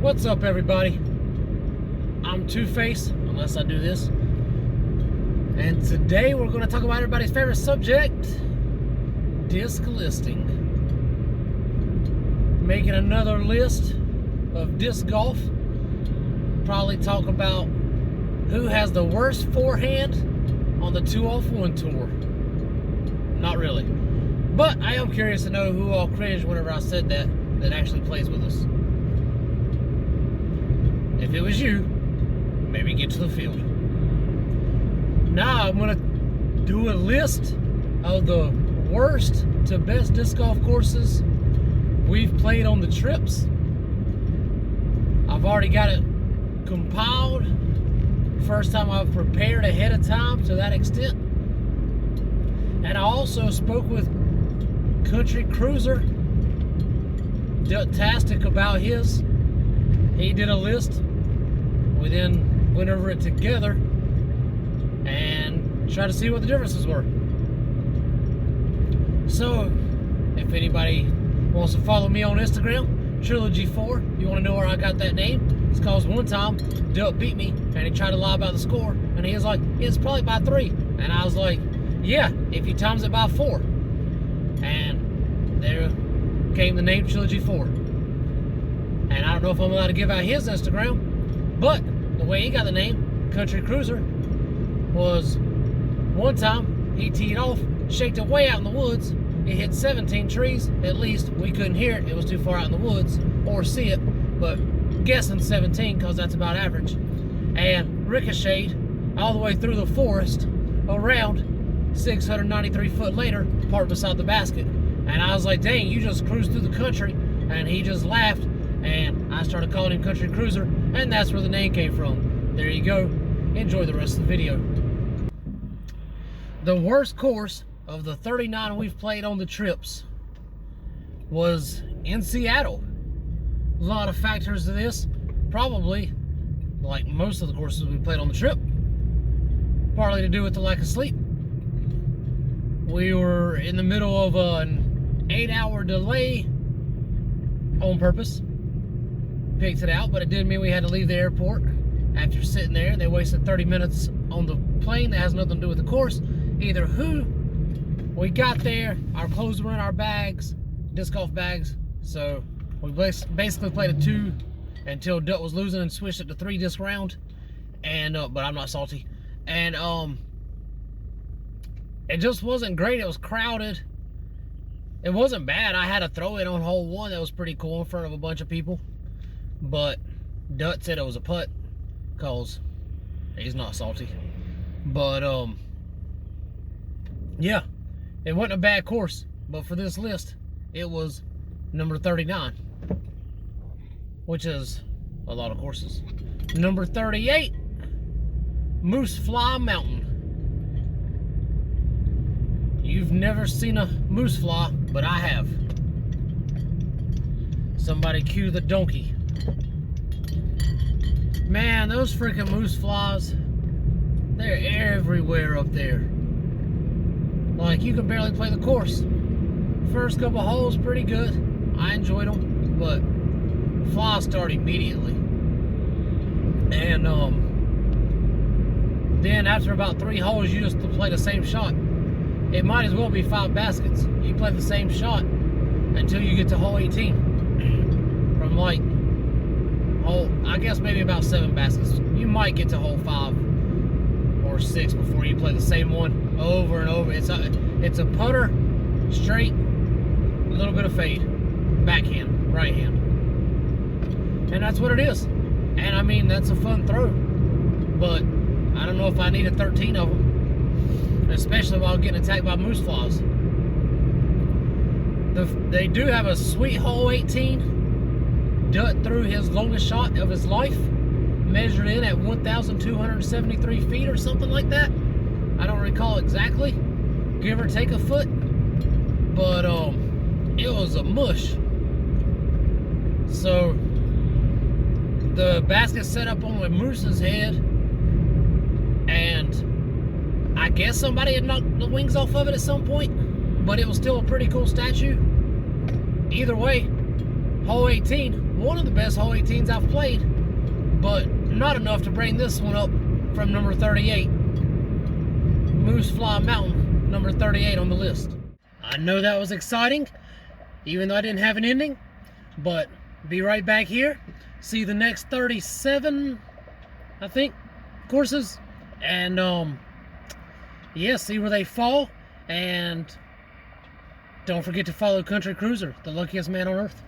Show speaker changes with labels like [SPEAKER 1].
[SPEAKER 1] What's up, everybody? I'm Two-Face, unless I do this. And today we're going to talk about everybody's favorite subject, disc listing. Making another list of disc golf. Probably talk about who has the worst forehand on the 2-off-1 tour. Not really. But I am curious to know who all cringed whenever I said that actually plays with us. If it was you, maybe get to the field. Now I'm going to do a list of the worst to best disc golf courses we've played on the trips. I've already got it compiled. First time I've prepared ahead of time to that extent. And I also spoke with Country Cruiser Tastic about his. He did a list. We then went over it together and tried to see what the differences were. So, if anybody wants to follow me on Instagram, Trilogy4, you want to know where I got that name? It's because one time, Duck beat me, and he tried to lie about the score, and he was like, it's probably by 3. And I was like, yeah, if you times it by 4. And there came the name Trilogy4. And I don't know if I'm allowed to give out his Instagram, but the way he got the name, Country Cruiser, was one time he teed off, shaked it way out in the woods. It hit 17 trees. At least we couldn't hear it. It was too far out in the woods or see it, but guessing 17 because that's about average. And ricocheted all the way through the forest around 693 foot later, parked beside the basket. And I was like, dang, you just cruised through the country. And he just laughed. And I started calling him Country Cruiser, and that's where the name came from. There you go. Enjoy the rest of the video. The worst course of the 39 we've played on the trips was in Seattle. A lot of factors to this. Probably, like most of the courses we played on the trip, partly to do with the lack of sleep. We were in the middle of an 8-hour delay on purpose. Picked it out, but it did mean we had to leave the airport after sitting there. They wasted 30 minutes on the plane that has nothing to do with the course. Either who, we got there, our clothes were in our bags, disc golf bags, so we basically played a 2 until Dutt was losing and switched it to 3 disc round. And but I'm not salty. And it just wasn't great. It was crowded. It wasn't bad. I had a throw in on hole 1 that was pretty cool in front of a bunch of people. But Dutt said it was a putt because he's not salty. But yeah, it wasn't a bad course. But for this list, it was number 39, which is a lot of courses. Number 38, Moose Fly Mountain. You've never seen a moose fly, but I have. Somebody cue the donkey. Man, those freaking moose flies, they're everywhere up there. Like, you can barely play the course. First couple holes, pretty good. I enjoyed them, but flies start immediately. And then after about 3 holes, you just play the same shot. It might as well be 5 baskets. You play the same shot until you get to hole 18. From like hole, I guess maybe about 7 baskets. You might get to hole 5 or 6 before you play the same one over and over. It's a putter, straight, a little bit of fade, backhand, right hand. And that's what it is. And I mean, that's a fun throw. But I don't know if I needed 13 of them, especially while getting attacked by moose flies. They do have a sweet hole 18. Dutt threw his longest shot of his life, measured in at 1,273 feet or something like that. I don't recall exactly, give or take a foot, but it was a mush. So the basket set up on the moose's head, and I guess somebody had knocked the wings off of it at some point, but it was still a pretty cool statue. Either way, Hole 18, one of the best hole 18s I've played, but not enough to bring this one up from number 38. Moose Fly Mountain, number 38 on the list. I know that was exciting, even though I didn't have an ending, but be right back here, see the next 37, I think, courses, and yeah, see where they fall, and don't forget to follow Country Cruiser, the luckiest man on earth.